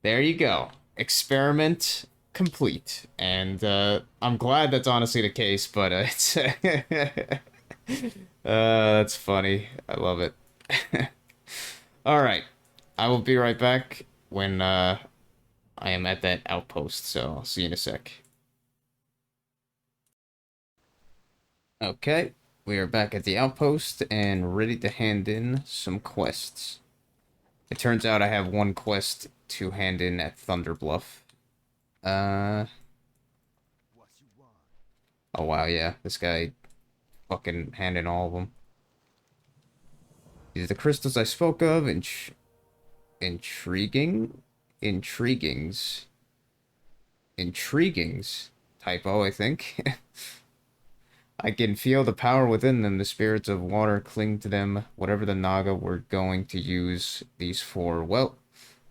there you go. Experiment complete. And, I'm glad that's honestly the case, but, it's... that's funny. I love it. Alright. I will be right back when, I am at that outpost, so I'll see you in a sec. Okay, we are back at the outpost and ready to hand in some quests. It turns out I have one quest to hand in at Thunder Bluff. Oh wow, yeah, this guy fucking handing all of them. These are the crystals I spoke of. Intriguing? Intriguings. Typo, I think. I can feel the power within them. The spirits of water cling to them. Whatever the Naga were going to use these for, well,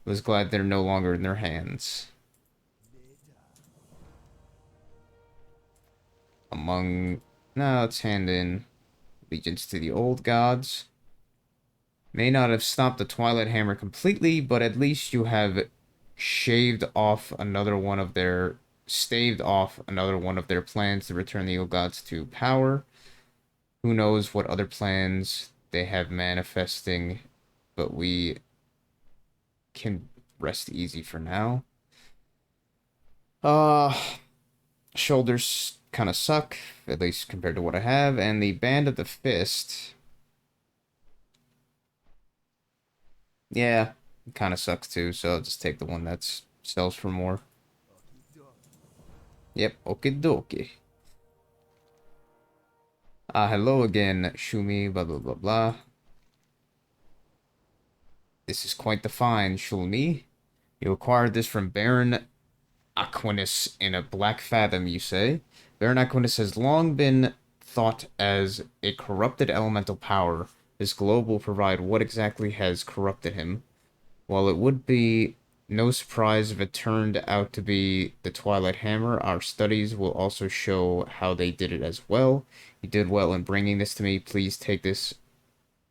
I was glad they're no longer in their hands. Now let's hand in allegiance to the old gods. May not have stopped the Twilight Hammer completely, but at least you have staved off another one of their plans to return the old gods to power. Who knows what other plans they have manifesting, but we can rest easy for now. Shoulders kind of suck, at least compared to what I have, and the Band of the Fist, yeah, kind of sucks too, so I'll just take the one that sells for more. Yep, okie dokie. Hello again, Shumi, blah blah blah blah. This is quite the find, Shumi. You acquired this from Baron Aquinas in a Blackfathom, you say? Baron Aquinas has long been thought as a corrupted elemental power. This globe will provide what exactly has corrupted him. While it would be no surprise if it turned out to be the Twilight Hammer, our studies will also show how they did it as well. You did well in bringing this to me. Please take this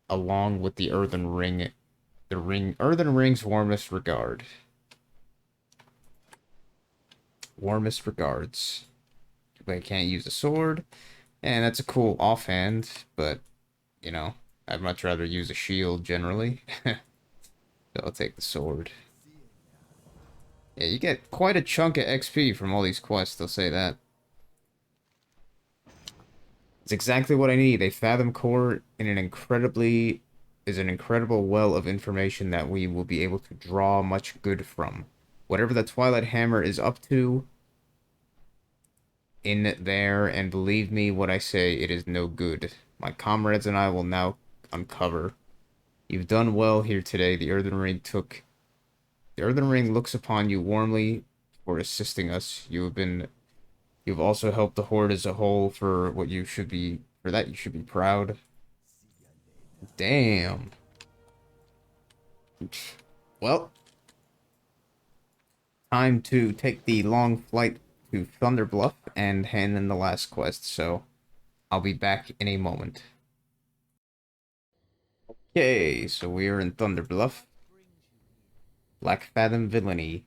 along with the Earthen Ring. Earthen Ring's warmest regard. Warmest regards. But I can't use a sword. And that's a cool offhand, but, you know, I'd much rather use a shield generally. So I'll take the sword. Yeah, you get quite a chunk of XP from all these quests, I'll say that. It's exactly what I need. A Fathom Core is an incredible well of information that we will be able to draw much good from. Whatever the Twilight Hammer is up to in there, and believe me when I say it is no good. My comrades and I will now uncover. You've done well here today. The Earthen Ring looks upon you warmly for assisting us. You've also helped the Horde as a whole for you should be proud. Damn. Well, time to take the long flight to Thunder Bluff and hand in the last quest, so I'll be back in a moment. Okay, so we are in Thunder Bluff. Blackfathom villainy.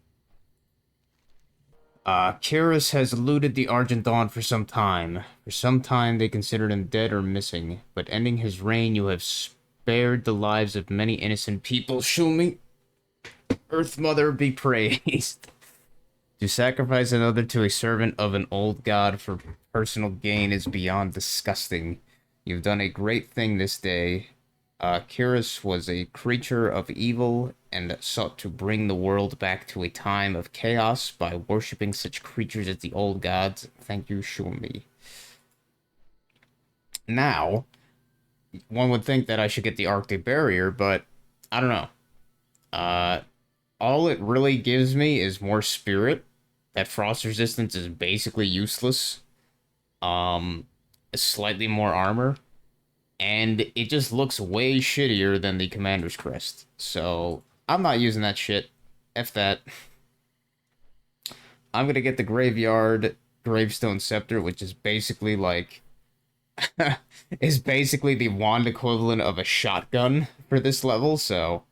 Kyrus has eluded the Argent Dawn for some time. For some time, they considered him dead or missing, but ending his reign, you have spared the lives of many innocent people. Shumi, Earth Mother be praised. To sacrifice another to a servant of an old god for personal gain is beyond disgusting. You've done a great thing this day. Kyrus was a creature of evil and sought to bring the world back to a time of chaos by worshipping such creatures as the old gods. Thank you, Shumi. Now, one would think that I should get the Arctic Barrier, but I don't know. All it really gives me is more spirit. That frost resistance is basically useless. Slightly more armor. And it just looks way shittier than the Commander's Crest. So, I'm not using that shit. F that. I'm gonna get the Graveyard Gravestone Scepter, which is basically like... is basically the wand equivalent of a shotgun for this level, so...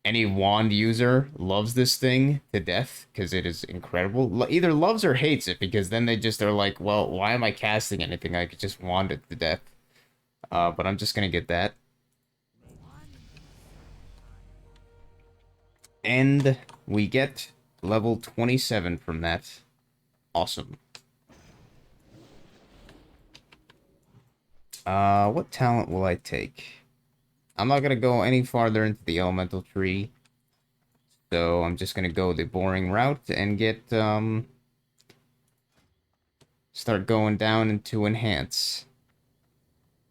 Any wand user loves this thing to death, because it is incredible. Either loves or hates it, because then they just are like, well, why am I casting anything? I could just wand it to death. But I'm just gonna get that. And we get level 27 from that. Awesome. What talent will I take? I'm not gonna go any farther into the elemental tree. So I'm just gonna go the boring route and get, start going down into enhance.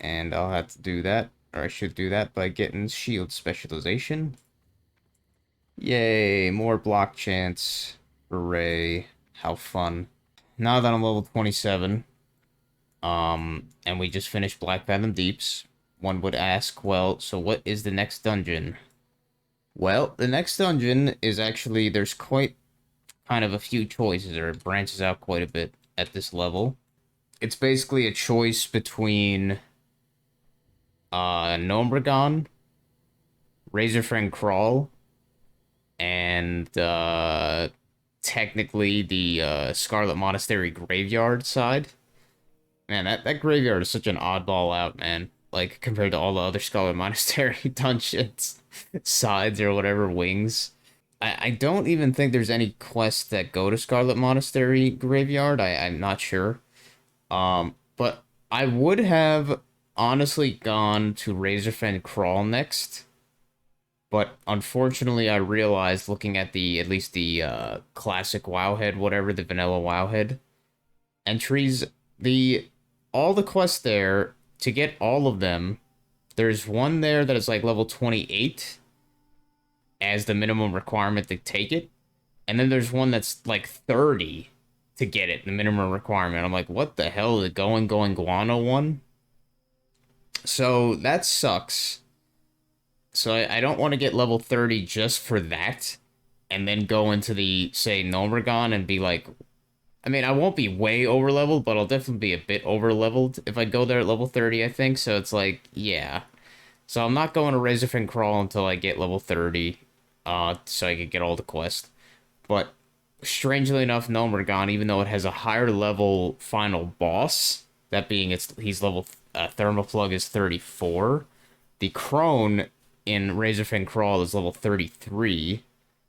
And I'll have to do that, or I should do that by getting shield specialization. Yay, more block chance. Hooray. How fun. Now that I'm level 27, and we just finished Blackfathom Deeps, one would ask, well, so what is the next dungeon? Well, the next dungeon is actually, there's quite kind of a few choices, or it branches out quite a bit at this level. It's basically a choice between Gnomeregan, Razorfang Crawl, and technically the Scarlet Monastery Graveyard side. Man, that graveyard is such an oddball out, man. Like, compared to all the other Scarlet Monastery dungeons, sides, or whatever, wings. I don't even think there's any quests that go to Scarlet Monastery Graveyard. I'm not sure. But I would have honestly gone to Razorfang Crawl next. But unfortunately, I realized looking at at least the classic Wowhead, whatever, the vanilla Wowhead entries, all the quests there, to get all of them, there's one there that is like level 28 as the minimum requirement to take it. And then there's one that's like 30 to get it, the minimum requirement. I'm like, what the hell, the Going Guano one? So that sucks. So I don't want to get level 30 just for that, and then go into the, say, Gnomeregan and be like, I mean, I won't be way over-leveled, but I'll definitely be a bit over-leveled if I go there at level 30, I think. So it's like, yeah. So I'm not going to Razorfang Crawl until I get level 30, so I can get all the quests. But strangely enough, Gnomeregan, even though it has a higher level final boss, that being he's level, Thermoplug is 34, the Crone in Razorfang Crawl is level 33,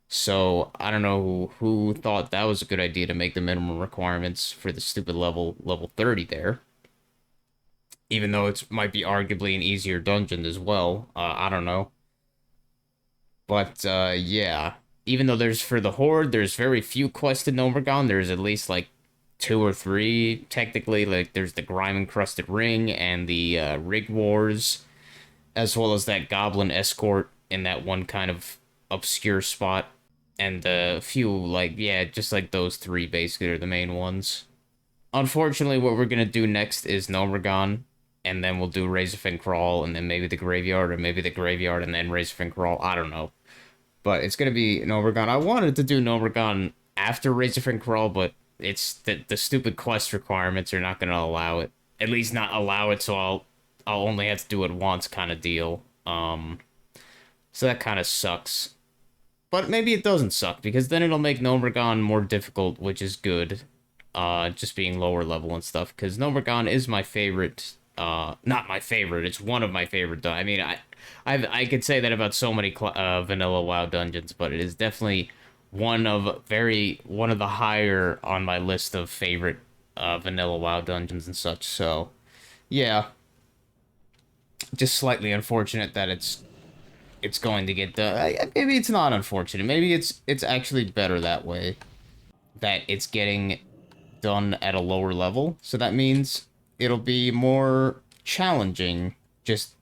so I don't know who thought that was a good idea to make the minimum requirements for the stupid level 30 there. Even though it might be arguably an easier dungeon as well, I don't know. But, yeah. Even though for the Horde, there's very few quests in Gnomeregan, there's at least, like, 2 or 3, technically. Like, there's the Grime-Encrusted Ring and the, Rig Wars, as well as that Goblin Escort in that one kind of obscure spot. And a few, like, yeah, just like those 3 basically are the main ones. Unfortunately, what we're gonna do next is Gnomeregan, and then we'll do Razorfang Crawl, and then maybe the Graveyard, or maybe the Graveyard and then Razorfang Crawl, I don't know. But it's gonna be Gnomeregan. I wanted to do Gnomeregan after Razorfang Crawl, but it's the stupid quest requirements are not gonna allow it. At least not allow it, so I'll only have to do it once kind of deal. So that kind of sucks. But maybe it doesn't suck, because then it'll make Gnomeregan more difficult, which is good. Just being lower level and stuff, because Gnomeregan is my favorite, not my favorite, it's one of my favorite, I mean, I could say that about so many vanilla WoW dungeons, but it is definitely one of the higher on my list of favorite, vanilla WoW dungeons and such, so, yeah. Just slightly unfortunate that it's going to get done. Maybe it's not unfortunate. Maybe it's actually better that way. That it's getting done at a lower level. So that means it'll be more challenging just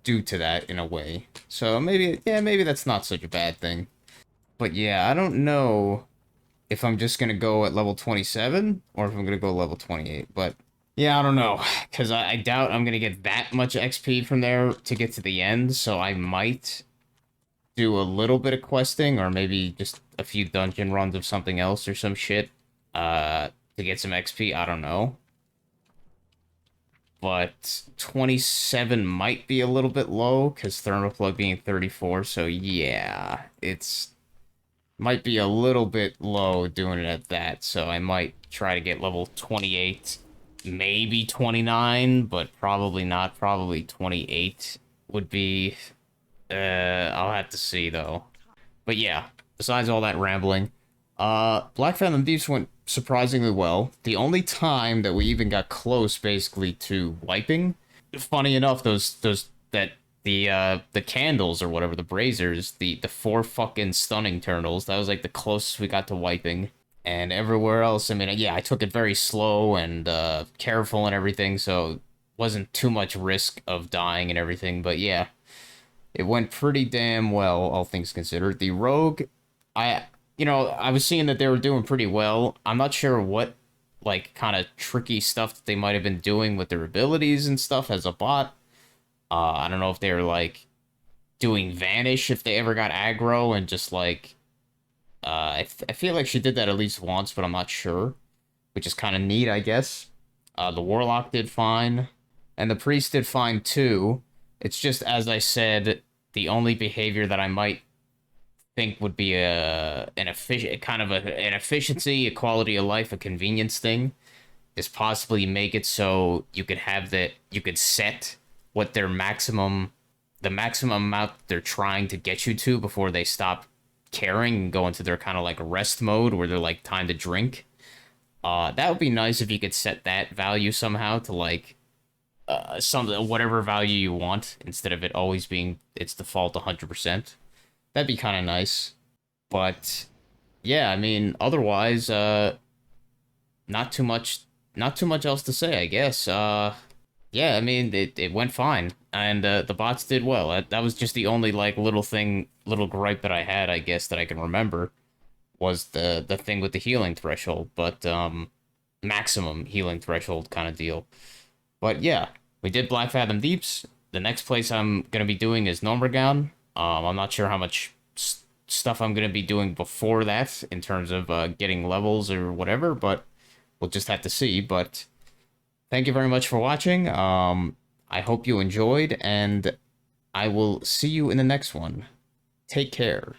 due to that in a way. So maybe, yeah, maybe that's not such a bad thing. But yeah, I don't know if I'm just going to go at level 27 or if I'm going to go level 28. But yeah, I don't know. Because I doubt I'm going to get that much XP from there to get to the end. So I might do a little bit of questing, or maybe just a few dungeon runs of something else or some shit, to get some XP, I don't know. But 27 might be a little bit low, because Thermoplug being 34, so yeah, might be a little bit low doing it at that, so I might try to get level 28, maybe 29, but probably not, probably 28 would be... I'll have to see, though. But yeah, besides all that rambling, Blackfathom Deeps went surprisingly well. The only time that we even got close, basically, to wiping, funny enough, the the candles or whatever, the braziers, the four fucking stunning turtles. That was like the closest we got to wiping. And everywhere else, I mean, yeah, I took it very slow and careful and everything, so wasn't too much risk of dying and everything. But yeah, it went pretty damn well, all things considered. The rogue, I was seeing that they were doing pretty well. I'm not sure what like kind of tricky stuff that they might have been doing with their abilities and stuff as a bot. I don't know if they were like doing vanish if they ever got aggro and just like I feel like she did that at least once, but I'm not sure, which is kind of neat, I guess. The warlock did fine, and the priest did fine too. It's just as I said, the only behavior that I might think would be an efficient kind of an efficiency, a quality of life, a convenience thing is possibly make it so you could have that you could set what their maximum the maximum amount they're trying to get you to before they stop caring and go into their kind of like rest mode where they're like time to drink. That would be nice if you could set that value somehow to like some whatever value you want instead of it always being its default 100%. That'd be kind of nice. But yeah, I mean, otherwise, not too much, not too much else to say, I guess. Yeah, I mean, it went fine, and the bots did well. That was just the only like little gripe that I had, I guess, that I can remember was the thing with the healing threshold, but maximum healing threshold kind of deal. But yeah, we did Blackfathom Deeps. The next place I'm gonna be doing is Normergown. I'm not sure how much stuff I'm gonna be doing before that in terms of getting levels or whatever, but we'll just have to see. But thank you very much for watching. I hope you enjoyed, and I will see you in the next one. Take care.